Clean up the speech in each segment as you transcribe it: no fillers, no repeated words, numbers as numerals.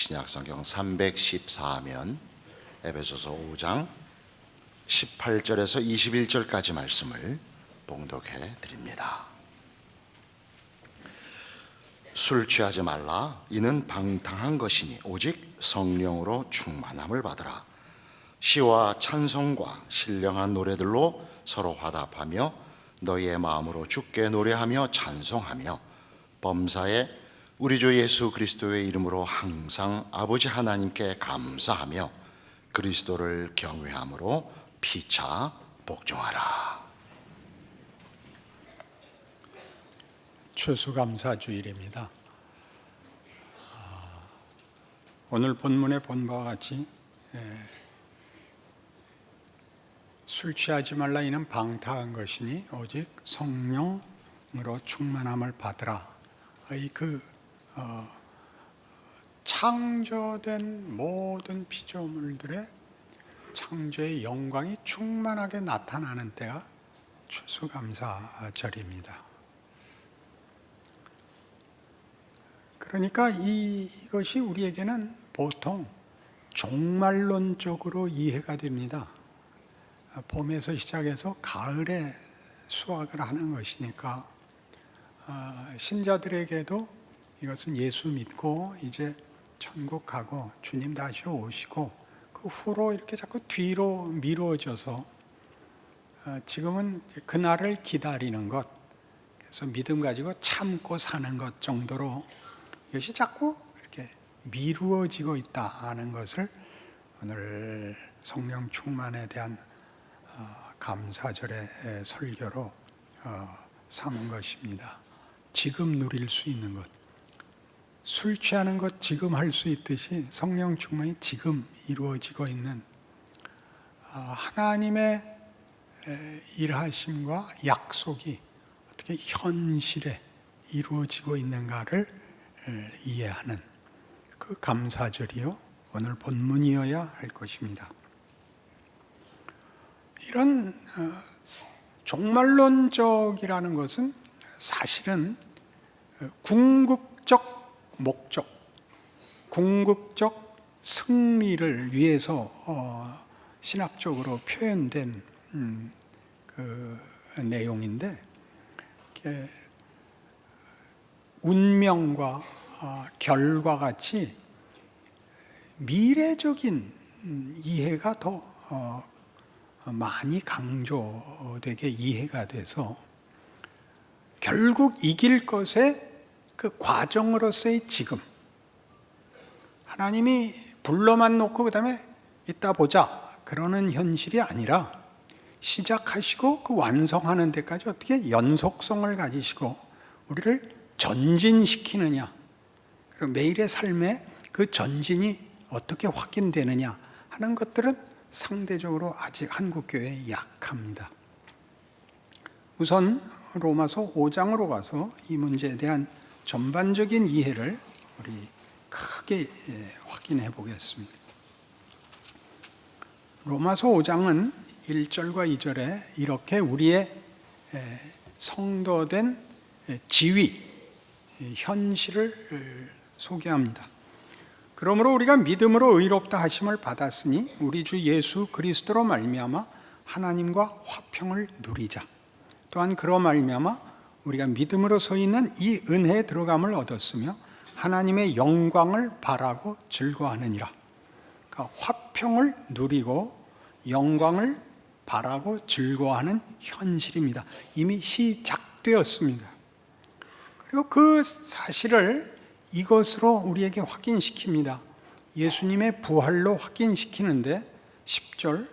신약성경 314면 에베소서 5장 18절에서 21절까지 말씀을 봉독해 드립니다. 술 취하지 말라. 이는 방탕한 것이니 오직 성령으로 충만함을 받으라. 시와 찬송과 신령한 노래들로 서로 화답하며 너희의 마음으로 주께 노래하며 찬송하며 범사에 우리 주 예수 그리스도의 이름으로 항상 아버지 하나님께 감사하며 그리스도를 경외함으로 피차 복종하라. 추수감사주일입니다. 오늘 본문에 본 바와 같이 술 취하지 말라. 이는 방탕한 것이니 오직 성령으로 충만함을 받으라. 창조된 모든 피조물들의 창조의 영광이 충만하게 나타나는 때가 추수감사절입니다. 그러니까 이것이 우리에게는 보통 종말론적으로 이해가 됩니다. 봄에서 시작해서 가을에 수확을 하는 것이니까 신자들에게도 이것은 예수 믿고 이제 천국 가고 주님 다시 오시고 그 후로 이렇게 자꾸 뒤로 미루어져서 지금은 그날을 기다리는 것, 그래서 믿음 가지고 참고 사는 것 정도로 이것이 자꾸 이렇게 미루어지고 있다는 것을 오늘 성령 충만에 대한 감사절의 설교로 삼은 것입니다. 지금 누릴 수 있는 것, 술 취하는 것 지금 할 수 있듯이 성령 충만이 지금 이루어지고 있는 하나님의 일하심과 약속이 어떻게 현실에 이루어지고 있는가를 이해하는 그 감사절이요, 오늘 본문이어야 할 것입니다. 이런 종말론적이라는 것은 사실은 궁극적 목적, 궁극적 승리를 위해서 신학적으로 표현된 그 내용인데, 운명과 결과 같이 미래적인 이해가 더 많이 강조되게 이해가 돼서 결국 이길 것의 그 과정으로서의 지금, 하나님이 불러만 놓고 그 다음에 이따 보자 그러는 현실이 아니라 시작하시고 그 완성하는 데까지 어떻게 연속성을 가지시고 우리를 전진시키느냐, 그리고 매일의 삶에 그 전진이 어떻게 확인되느냐 하는 것들은 상대적으로 아직 한국교회에 약합니다. 우선 로마서 5장으로 가서 이 문제에 대한 전반적인 이해를 우리 크게 확인해 보겠습니다. 로마서 5장은 1절과 2절에 이렇게 우리의 성도된 지위, 현실을 소개합니다. 그러므로 우리가 믿음으로 의롭다 하심을 받았으니 우리 주 예수 그리스도로 말미암아 하나님과 화평을 누리자. 또한 그로 말미암아 우리가 믿음으로 서 있는 이 은혜에 들어감을 얻었으며 하나님의 영광을 바라고 즐거워하느니라. 그러니까 화평을 누리고 영광을 바라고 즐거워하는 현실입니다. 이미 시작되었습니다. 그리고 그 사실을 이것으로 우리에게 확인시킵니다. 예수님의 부활로 확인시키는데 10절,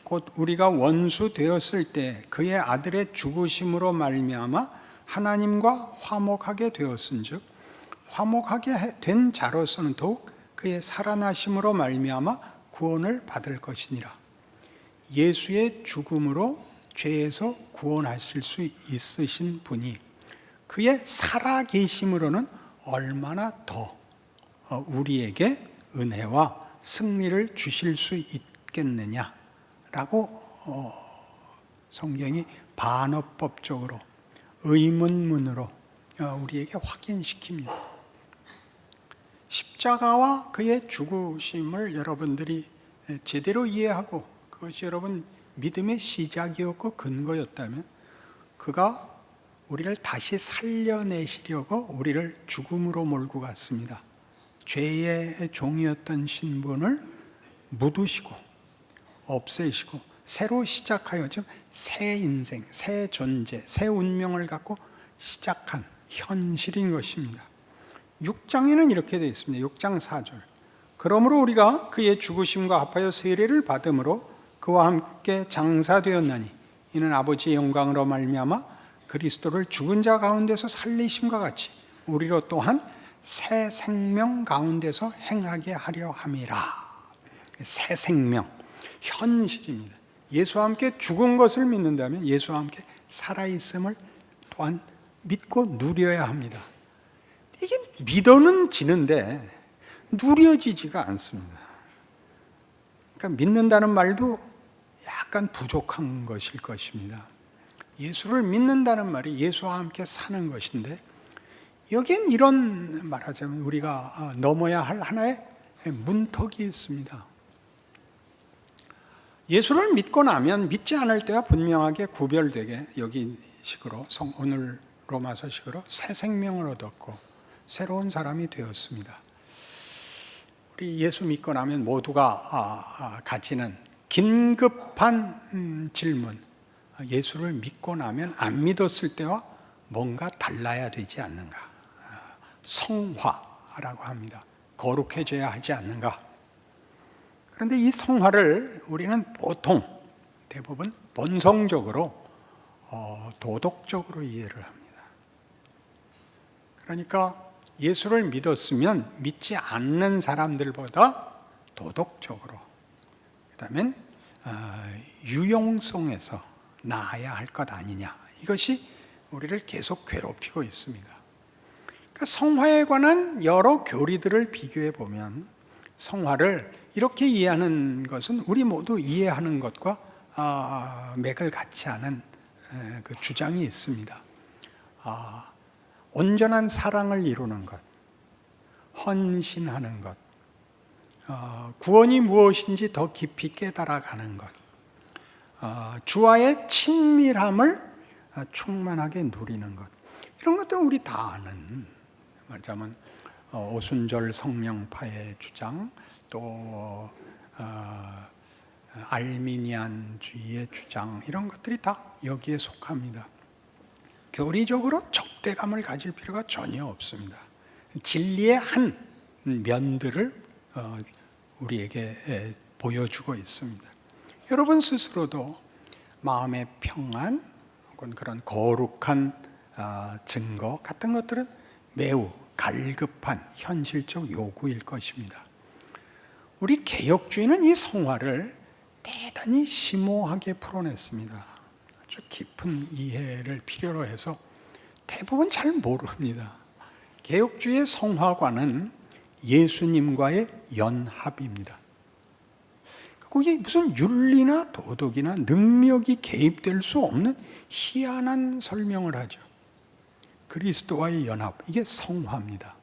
곧 우리가 원수 되었을 때 그의 아들의 죽으심으로 말미암아 하나님과 화목하게 되었은즉 화목하게 된 자로서는 더욱 그의 살아나심으로 말미암아 구원을 받을 것이니라. 예수의 죽음으로 죄에서 구원하실 수 있으신 분이 그의 살아계심으로는 얼마나 더 우리에게 은혜와 승리를 주실 수 있겠느냐라고 성경이 반어법적으로 의문문으로 우리에게 확인시킵니다. 십자가와 그의 죽으심을 여러분들이 제대로 이해하고 그것이 여러분 믿음의 시작이었고 근거였다면 그가 우리를 다시 살려내시려고 우리를 죽음으로 몰고 갔습니다. 죄의 종이었던 신분을 묻으시고 없애시고 새로 시작하여 지금 새 인생, 새 존재, 새 운명을 갖고 시작한 현실인 것입니다. 6장에는 이렇게 되어 있습니다. 6장 4절. 그러므로 우리가 그의 죽으심과 합하여 세례를 받음으로 그와 함께 장사되었나니 이는 아버지의 영광으로 말미암아 그리스도를 죽은 자 가운데서 살리심과 같이 우리로 또한 새 생명 가운데서 행하게 하려 함이라. 새 생명, 현실입니다. 예수와 함께 죽은 것을 믿는다면 예수와 함께 살아있음을 또한 믿고 누려야 합니다. 이게 믿어는 지는데 누려지지가 않습니다. 그러니까 믿는다는 말도 약간 부족한 것일 것입니다. 예수를 믿는다는 말이 예수와 함께 사는 것인데 여기엔 이런 말하자면 우리가 넘어야 할 하나의 문턱이 있습니다. 예수를 믿고 나면 믿지 않을 때와 분명하게 구별되게 여기 식으로 오늘 로마서식으로 새 생명을 얻었고 새로운 사람이 되었습니다. 우리 예수 믿고 나면 모두가 가지는 긴급한 질문, 예수를 믿고 나면 안 믿었을 때와 뭔가 달라야 되지 않는가? 성화라고 합니다. 거룩해져야 하지 않는가? 그런데 이 성화를 우리는 보통 대부분 본성적으로 도덕적으로 이해를 합니다. 그러니까 예수를 믿었으면 믿지 않는 사람들보다 도덕적으로, 그다음엔 유용성에서 나아야 할 것 아니냐. 이것이 우리를 계속 괴롭히고 있습니다. 그러니까 성화에 관한 여러 교리들을 비교해 보면 성화를 이렇게 이해하는 것은 우리 모두 이해하는 것과 맥을 같이 하는 그 주장이 있습니다. 온전한 사랑을 이루는 것, 헌신하는 것, 구원이 무엇인지 더 깊이 깨달아가는 것, 주와의 친밀함을 충만하게 누리는 것, 이런 것들은 우리 다 아는, 말하자면 오순절 성령파의 주장, 또 알미니안주의의 주장, 이런 것들이 다 여기에 속합니다. 교리적으로 적대감을 가질 필요가 전혀 없습니다. 진리의 한 면들을 우리에게 보여주고 있습니다. 여러분 스스로도 마음의 평안 혹은 그런 거룩한 증거 같은 것들은 매우 갈급한 현실적 요구일 것입니다. 우리 개혁주의는 이 성화를 대단히 심오하게 풀어냈습니다. 아주 깊은 이해를 필요로 해서 대부분 잘 모릅니다. 개혁주의의 성화관은 예수님과의 연합입니다. 거기에 무슨 윤리나 도덕이나 능력이 개입될 수 없는 희한한 설명을 하죠. 그리스도와의 연합, 이게 성화입니다.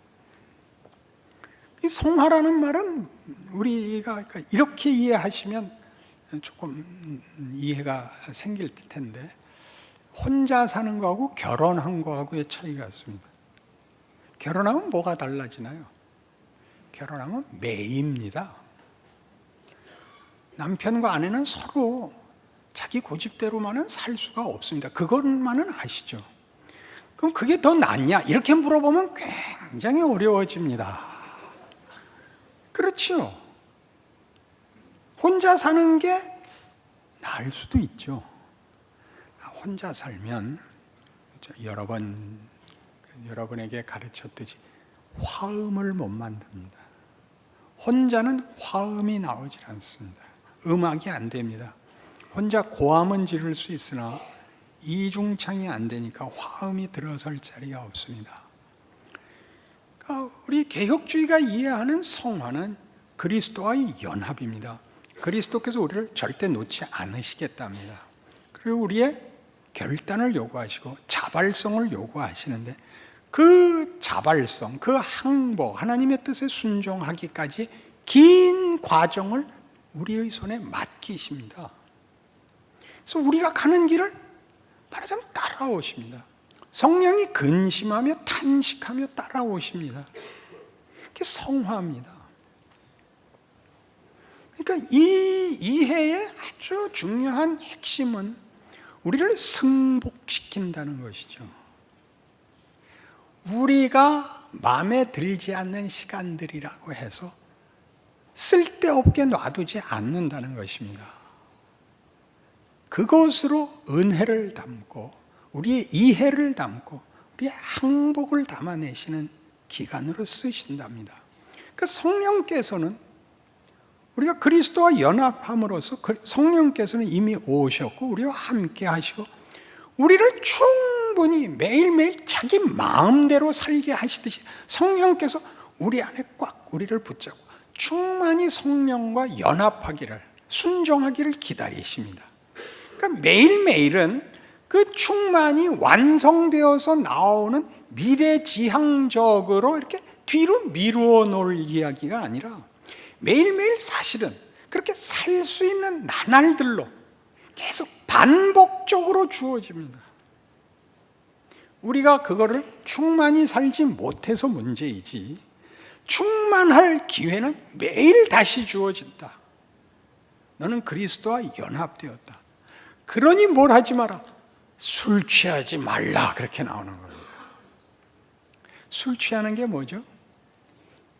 이 성화라는 말은 우리가 이렇게 이해하시면 조금 이해가 생길 텐데, 혼자 사는 거하고 결혼한 거하고의 차이가 있습니다. 결혼하면 뭐가 달라지나요? 결혼하면 매입니다. 남편과 아내는 서로 자기 고집대로만은 살 수가 없습니다. 그것만은 아시죠? 그럼 그게 더 낫냐? 이렇게 물어보면 굉장히 어려워집니다. 그렇죠? 혼자 사는 게 나을 수도 있죠. 혼자 살면 여러 번 여러분에게 가르쳤듯이 화음을 못 만듭니다. 혼자는 화음이 나오질 않습니다. 음악이 안 됩니다. 혼자 고함은 지를 수 있으나 이중창이 안 되니까 화음이 들어설 자리가 없습니다. 그러니까 우리 개혁주의가 이해하는 성화는 그리스도와의 연합입니다. 그리스도께서 우리를 절대 놓지 않으시겠답니다. 그리고 우리의 결단을 요구하시고 자발성을 요구하시는데, 그 자발성, 그 항복, 하나님의 뜻에 순종하기까지 긴 과정을 우리의 손에 맡기십니다. 그래서 우리가 가는 길을 말하자면 따라오십니다. 성령이 근심하며 탄식하며 따라오십니다. 그게 성화입니다. 그러니까 이 이해의 아주 중요한 핵심은 우리를 승복시킨다는 것이죠. 우리가 마음에 들지 않는 시간들이라고 해서 쓸데없게 놔두지 않는다는 것입니다. 그것으로 은혜를 담고 우리의 이해를 담고 우리의 항복을 담아내시는 기간으로 쓰신답니다. 그 성령께서는 우리가 그리스도와 연합함으로써 성령께서는 이미 오셨고 우리와 함께 하시고 우리를 충분히 매일매일 자기 마음대로 살게 하시듯이 성령께서 우리 안에 꽉 우리를 붙잡고 충만히 성령과 연합하기를, 순종하기를 기다리십니다. 그러니까 매일매일은 그 충만이 완성되어서 나오는 미래지향적으로 이렇게 뒤로 미루어 놓을 이야기가 아니라 매일매일 사실은 그렇게 살 수 있는 나날들로 계속 반복적으로 주어집니다. 우리가 그거를 충만히 살지 못해서 문제이지 충만할 기회는 매일 다시 주어진다. 너는 그리스도와 연합되었다. 그러니 뭘 하지 마라. 술 취하지 말라. 그렇게 나오는 겁니다. 술 취하는 게 뭐죠?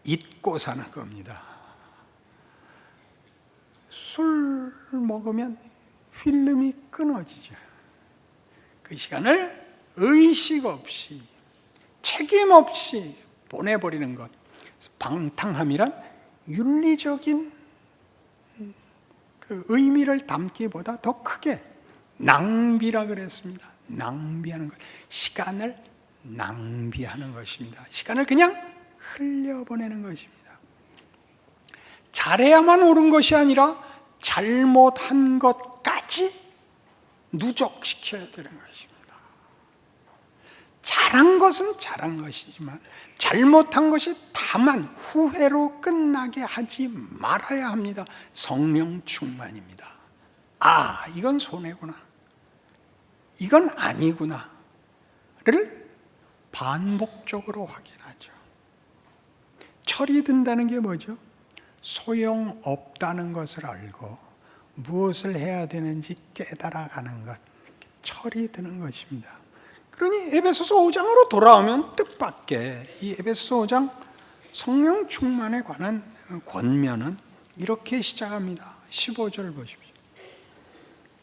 잊고 사는 겁니다. 술 먹으면 필름이 끊어지죠. 그 시간을 의식 없이 책임 없이 보내버리는 것. 방탕함이란 윤리적인 그 의미를 담기보다 더 크게 낭비라 그랬습니다. 낭비하는 것. 시간을 낭비하는 것입니다. 시간을 그냥 흘려보내는 것입니다. 잘해야만 옳은 것이 아니라 잘못한 것까지 누적시켜야 되는 것입니다. 잘한 것은 잘한 것이지만 잘못한 것이 다만 후회로 끝나게 하지 말아야 합니다. 성령 충만입니다. 아, 이건 손해구나. 이건 아니구나를 반복적으로 확인하죠. 철이 든다는 게 뭐죠? 소용없다는 것을 알고 무엇을 해야 되는지 깨달아가는 것, 철이 드는 것입니다. 그러니 에베소서 5장으로 돌아오면 뜻밖의 이 에베소서 5장 성령 충만에 관한 권면은 이렇게 시작합니다. 15절 보십시오.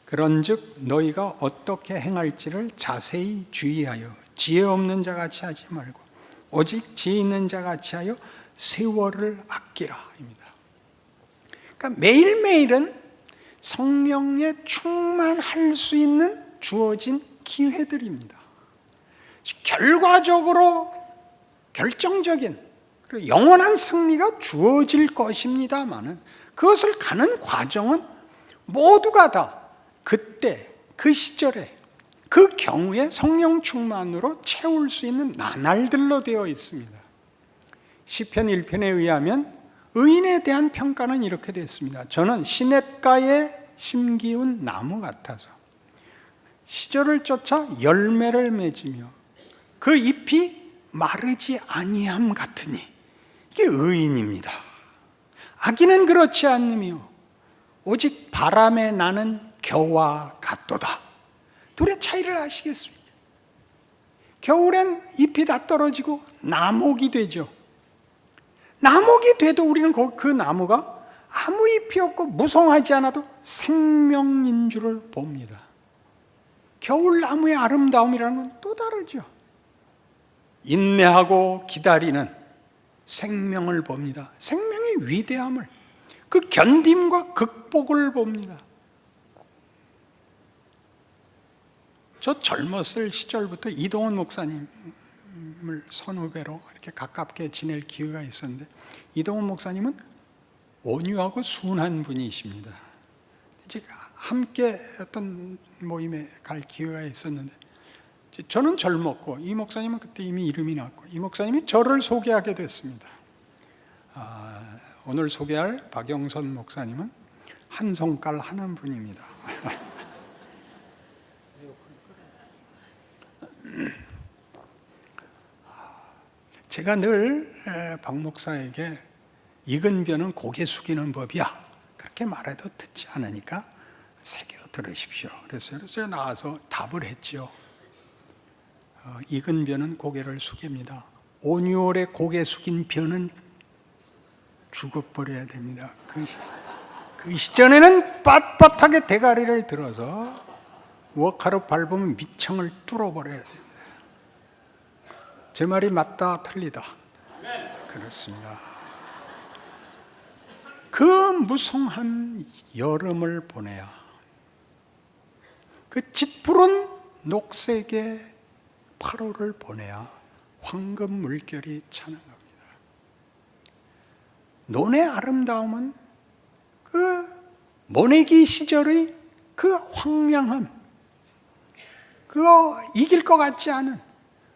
그런즉 너희가 어떻게 행할지를 자세히 주의하여 지혜 없는 자같이 하지 말고 오직 지혜 있는 자같이 하여 세월을 아끼라 입니다. 그러니까 매일매일은 성령에 충만할 수 있는 주어진 기회들입니다. 결과적으로 결정적인 그리고 영원한 승리가 주어질 것입니다마는 그것을 가는 과정은 모두가 다 그때 그 시절에 그 경우에 성령 충만으로 채울 수 있는 나날들로 되어 있습니다. 시편 1편에 의하면 의인에 대한 평가는 이렇게 됐습니다. 저는 시냇가에 심기운 나무 같아서 시절을 쫓아 열매를 맺으며 그 잎이 마르지 아니함 같으니 이게 의인입니다. 악인은 그렇지 않으며 오직 바람에 나는 겨와 같도다. 둘의 차이를 아시겠습니까? 겨울엔 잎이 다 떨어지고 나목이 되죠. 나목이 돼도 우리는 그 나무가 아무 잎이 없고 무성하지 않아도 생명인 줄을 봅니다. 겨울 나무의 아름다움이라는 건 또 다르죠. 인내하고 기다리는 생명을 봅니다. 생명의 위대함을, 그 견딤과 극복을 봅니다. 저 젊었을 시절부터 이동원 목사님을 선후배로 이렇게 가깝게 지낼 기회가 있었는데 이동원 목사님은 온유하고 순한 분이십니다. 이제 함께 어떤 모임에 갈 기회가 있었는데 저는 젊었고 이 목사님은 그때 이미 이름이 났고 이 목사님이 저를 소개하게 됐습니다. 오늘 소개할 박영선 목사님은 한 손깔 하는 분입니다. 제가 늘 박 목사에게 이근변은 고개 숙이는 법이야 그렇게 말해도 듣지 않으니까 새겨 들으십시오. 그래서 제가 나와서 답을 했죠. 이근변은 고개를 숙입니다. 온유월에 고개 숙인 변은 죽어버려야 됩니다. 그 시절에는 빳빳하게 대가리를 들어서 우악하러 밟으면 밑창을 뚫어버려야 됩니다. 제 말이 맞다 틀리다? 그렇습니다. 그 무성한 여름을 보내야 그 짙푸른 녹색의 8월을 보내야 황금 물결이 차는 겁니다. 논의 아름다움은 그 모내기 시절의 그 황량함, 그거 이길 것 같지 않은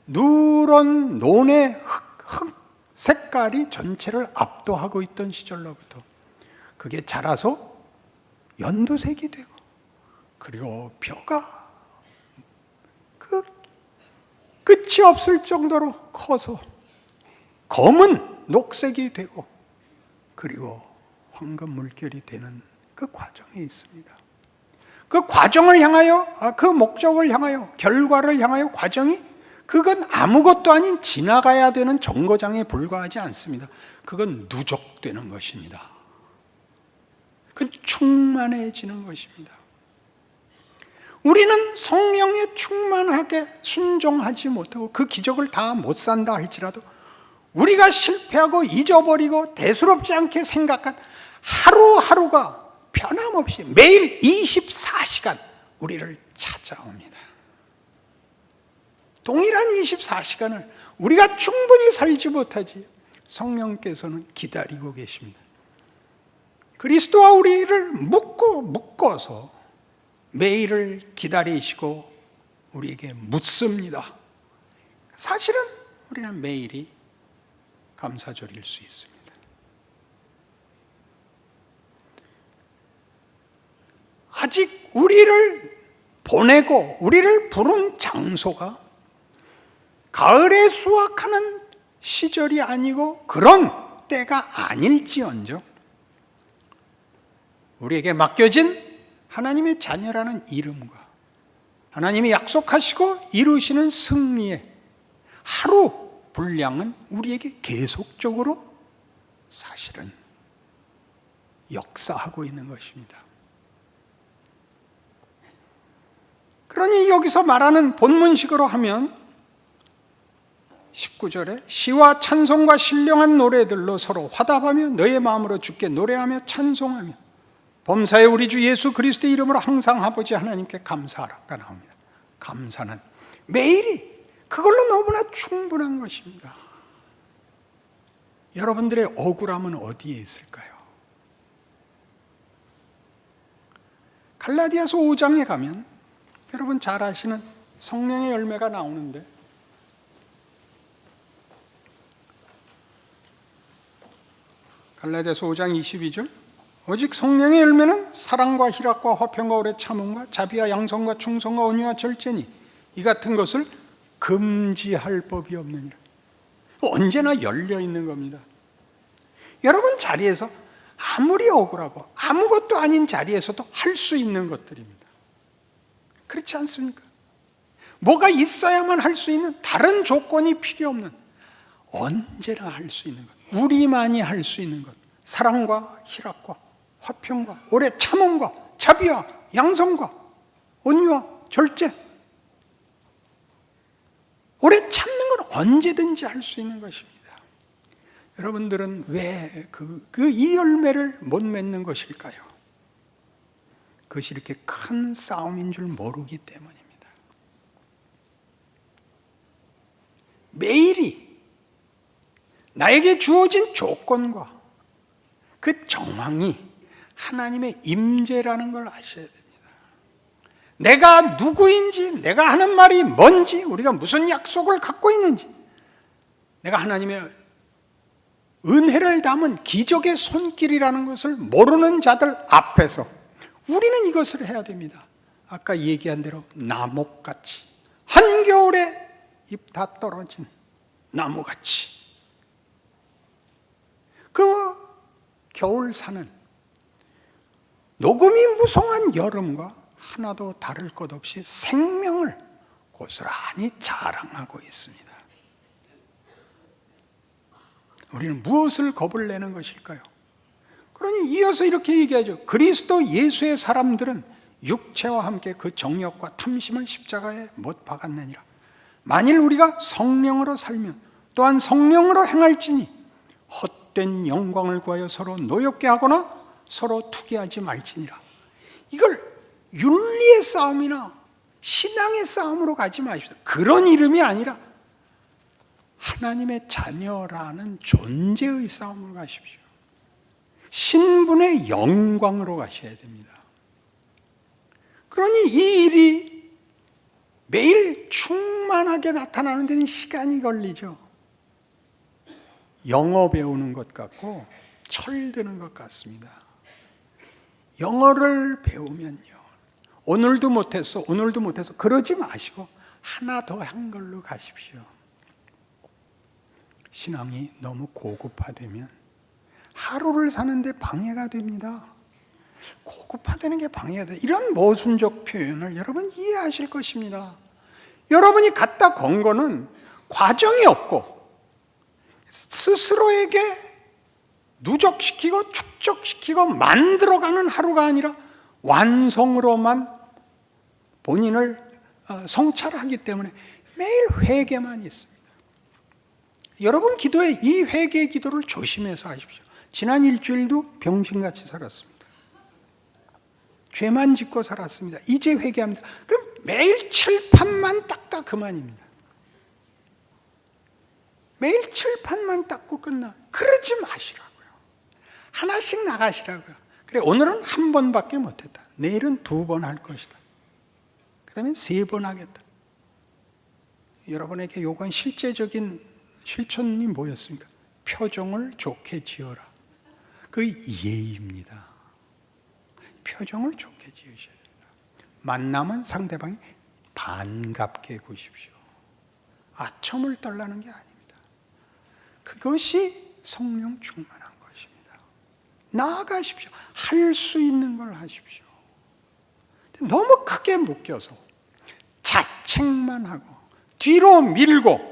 누런 논의 흙 색깔이 전체를 압도하고 있던 시절로부터 그게 자라서 연두색이 되고 그리고 벼가 그 끝이 없을 정도로 커서 검은 녹색이 되고 그리고 황금 물결이 되는 그 과정이 있습니다. 그 과정을 향하여, 그 목적을 향하여, 결과를 향하여 과정이 그건 아무것도 아닌 지나가야 되는 정거장에 불과하지 않습니다. 그건 누적되는 것입니다. 그건 충만해지는 것입니다. 우리는 성령에 충만하게 순종하지 못하고 그 기적을 다 못 산다 할지라도 우리가 실패하고 잊어버리고 대수롭지 않게 생각한 하루하루가 변함없이 매일 24시간 우리를 찾아옵니다. 동일한 24시간을 우리가 충분히 살지 못하지 성령께서는 기다리고 계십니다. 그리스도와 우리를 묶어서 매일을 기다리시고 우리에게 묻습니다. 사실은 우리는 매일이 감사절일 수 있습니다. 아직 우리를 보내고 우리를 부른 장소가 가을에 수확하는 시절이 아니고 그런 때가 아닐지언정 우리에게 맡겨진 하나님의 자녀라는 이름과 하나님이 약속하시고 이루시는 승리의 하루 분량은 우리에게 계속적으로 사실은 역사하고 있는 것입니다. 그러니 여기서 말하는 본문식으로 하면 19절에 시와 찬송과 신령한 노래들로 서로 화답하며 너의 마음으로 주께 노래하며 찬송하며 범사에 우리 주 예수 그리스도의 이름으로 항상 아버지 하나님께 감사하라가 나옵니다. 감사는 매일이 그걸로 너무나 충분한 것입니다. 여러분들의 억울함은 어디에 있을까요? 갈라디아서 5장에 가면 여러분 잘 아시는 성령의 열매가 나오는데 갈라디아서 5장 22절 오직 성령의 열매는 사랑과 희락과 화평과 오래 참음과 자비와 양선과 충성과 온유와 절제니 이 같은 것을 금지할 법이 없느니라. 언제나 열려 있는 겁니다. 여러분 자리에서 아무리 억울하고 아무것도 아닌 자리에서도 할 수 있는 것들입니다. 그렇지 않습니까? 뭐가 있어야만 할 수 있는 다른 조건이 필요 없는 언제나 할 수 있는 것, 우리만이 할 수 있는 것, 사랑과 희락과 화평과 오래 참음과 자비와 양성과 온유와 절제, 오래 참는 건 언제든지 할 수 있는 것입니다. 여러분들은 왜 이 열매를 못 맺는 것일까요? 그것이 이렇게 큰 싸움인 줄 모르기 때문입니다. 매일이 나에게 주어진 조건과 그 정황이 하나님의 임재라는 걸 아셔야 됩니다. 내가 누구인지, 내가 하는 말이 뭔지, 우리가 무슨 약속을 갖고 있는지, 내가 하나님의 은혜를 담은 기적의 손길이라는 것을 모르는 자들 앞에서 우리는 이것을 해야 됩니다. 아까 얘기한 대로 나목같이, 한겨울에 잎 다 떨어진 나무같이, 그 겨울 사는 녹음이 무성한 여름과 하나도 다를 것 없이 생명을 고스란히 자랑하고 있습니다. 우리는 무엇을 겁을 내는 것일까요? 그러니 이어서 이렇게 얘기하죠. 그리스도 예수의 사람들은 육체와 함께 그 정욕과 탐심을 십자가에 못 박았느니라. 만일 우리가 성령으로 살면 또한 성령으로 행할지니 헛된 영광을 구하여 서로 노엽게 하거나 서로 투기하지 말지니라. 이걸 윤리의 싸움이나 신앙의 싸움으로 가지 마십시오. 그런 이름이 아니라 하나님의 자녀라는 존재의 싸움으로 가십시오. 신분의 영광으로 가셔야 됩니다. 그러니 이 일이 매일 충만하게 나타나는 데는 시간이 걸리죠. 영어 배우는 것 같고 철드는 것 같습니다. 영어를 배우면요, 오늘도 못했어 그러지 마시고 하나 더 한 걸로 가십시오. 신앙이 너무 고급화되면 하루를 사는데 방해가 됩니다. 고급화되는 게 방해가 돼. 이런 모순적 표현을 여러분 이해하실 것입니다. 여러분이 갖다 건 거는 과정이 없고 스스로에게 누적시키고 축적시키고 만들어가는 하루가 아니라 완성으로만 본인을 성찰하기 때문에 매일 회개만 있습니다. 여러분 기도에 이 회개 기도를 조심해서 하십시오. 지난 일주일도 병신같이 살았습니다. 죄만 짓고 살았습니다. 이제 회개합니다. 그럼 매일 칠판만 닦다 그만입니다. 매일 칠판만 닦고 끝나. 그러지 마시라고요. 하나씩 나가시라고요. 그래, 오늘은 한 번밖에 못했다. 내일은 2번 할 것이다. 그 다음에 3번 하겠다. 여러분에게 요구한 실제적인 실천이 뭐였습니까? 표정을 좋게 지어라. 그 예의입니다. 표정을 좋게 지으셔야 됩니다. 만나면 상대방이 반갑게 구십시오. 아첨을 떨라는 게 아닙니다. 그것이 성령 충만한 것입니다. 나아가십시오. 할 수 있는 걸 하십시오. 너무 크게 묶여서 자책만 하고 뒤로 밀고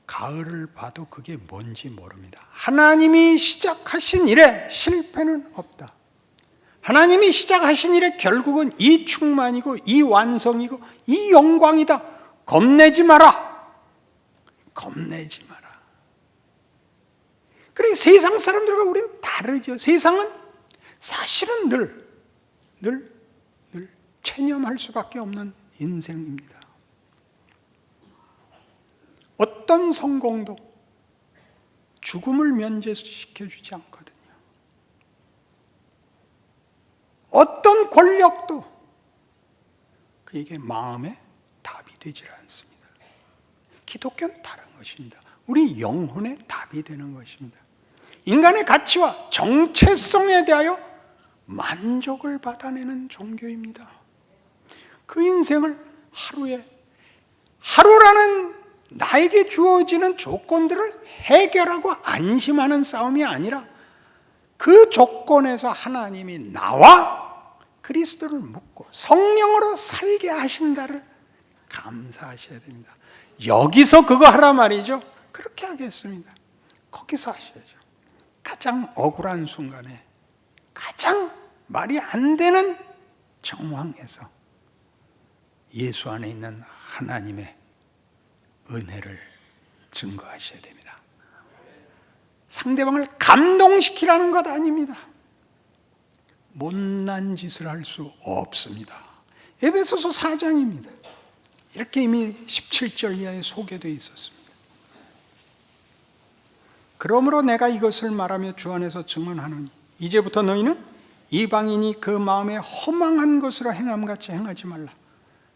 가을을 봐도 그게 뭔지 모릅니다. 하나님이 시작하신 일에 실패는 없다. 하나님이 시작하신 일에 결국은 이 충만이고 이 완성이고 이 영광이다. 겁내지 마라. 겁내지 마라. 그래, 세상 사람들과 우리는 다르죠. 세상은 사실은 늘 체념할 수밖에 없는 인생입니다. 어떤 성공도 죽음을 면제시켜주지 않거든요. 어떤 권력도 그에게 마음에 답이 되질 않습니다. 기독교는 다른 것입니다. 우리 영혼의 답이 되는 것입니다. 인간의 가치와 정체성에 대하여 만족을 받아내는 종교입니다. 그 인생을 하루라는 나에게 주어지는 조건들을 해결하고 안심하는 싸움이 아니라 그 조건에서 하나님이 나와 그리스도를 묻고 성령으로 살게 하신다를 감사하셔야 됩니다. 여기서 그거 하라 말이죠. 그렇게 하겠습니다. 거기서 하셔야죠. 가장 억울한 순간에 가장 말이 안 되는 정황에서 예수 안에 있는 하나님의 은혜를 증거하셔야 됩니다. 상대방을 감동시키라는 것 아닙니다. 못난 짓을 할 수 없습니다. 에베소서 4장입니다. 이렇게 이미 17절 이하에 소개되어 있었습니다. 그러므로 내가 이것을 말하며 주 안에서 증언하노니 이제부터 너희는 이방인이 그 마음에 허망한 것으로 행함같이 행하지 말라.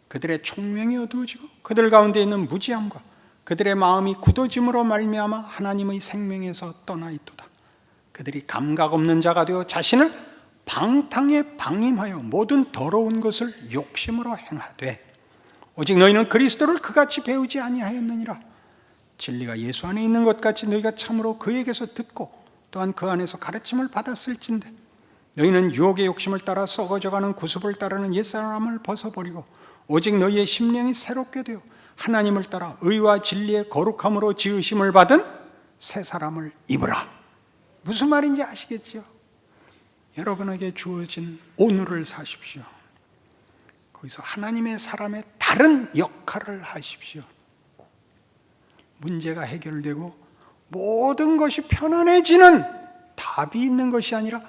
그들의 총명이 어두워지고 그들 가운데 있는 무지함과 그들의 마음이 굳어짐으로 말미암아 하나님의 생명에서 떠나 있도다. 그들이 감각 없는 자가 되어 자신을 방탕에 방임하여 모든 더러운 것을 욕심으로 행하되 오직 너희는 그리스도를 그같이 배우지 아니하였느니라. 진리가 예수 안에 있는 것 같이 너희가 참으로 그에게서 듣고 또한 그 안에서 가르침을 받았을진데 너희는 유혹의 욕심을 따라 썩어져가는 구습을 따르는 옛사람을 벗어버리고 오직 너희의 심령이 새롭게 되어 하나님을 따라 의와 진리의 거룩함으로 지으심을 받은 새 사람을 입으라. 무슨 말인지 아시겠지요? 여러분에게 주어진 오늘을 사십시오. 거기서 하나님의 사람의 다른 역할을 하십시오. 문제가 해결되고 모든 것이 편안해지는 답이 있는 것이 아니라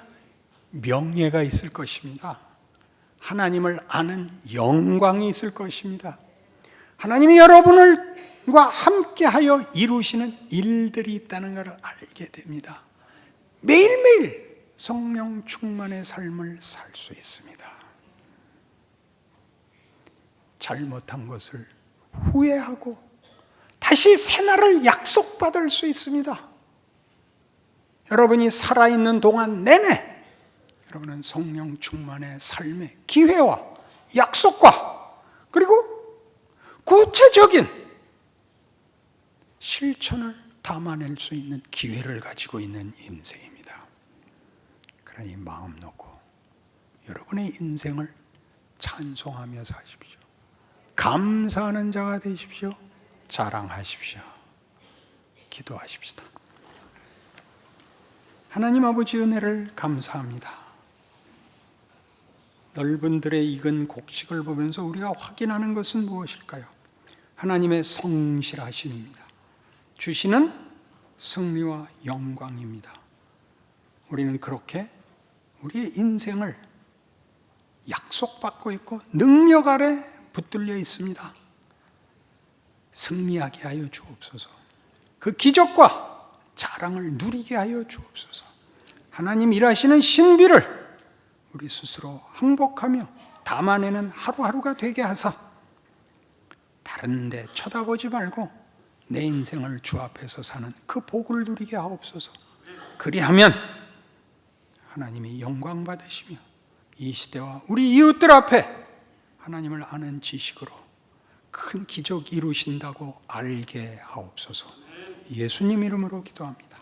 명예가 있을 것입니다. 하나님을 아는 영광이 있을 것입니다. 하나님이 여러분과 함께하여 이루시는 일들이 있다는 것을 알게 됩니다. 매일매일 성령 충만의 삶을 살 수 있습니다. 잘못한 것을 후회하고 다시 새날을 약속받을 수 있습니다. 여러분이 살아있는 동안 내내 여러분은 성령 충만의 삶의 기회와 약속과 그리고 구체적인 실천을 담아낼 수 있는 기회를 가지고 있는 인생입니다. 그러니 마음 놓고 여러분의 인생을 찬송하며 사십시오. 감사하는 자가 되십시오. 자랑하십시오. 기도하십시다. 하나님 아버지 은혜를 감사합니다. 넓은 들에 익은 곡식을 보면서 우리가 확인하는 것은 무엇일까요? 하나님의 성실하심입니다. 주시는 승리와 영광입니다. 우리는 그렇게 우리의 인생을 약속받고 있고 능력 아래 붙들려 있습니다. 승리하게 하여 주옵소서. 그 기적과 자랑을 누리게 하여 주옵소서. 하나님 일하시는 신비를 우리 스스로 항복하며 담아내는 하루하루가 되게 하사 다른 데 쳐다보지 말고 내 인생을 주 앞에서 사는 그 복을 누리게 하옵소서. 그리하면 하나님이 영광 받으시며 이 시대와 우리 이웃들 앞에 하나님을 아는 지식으로 큰 기적 이루신다고 알게 하옵소서. 예수님 이름으로 기도합니다.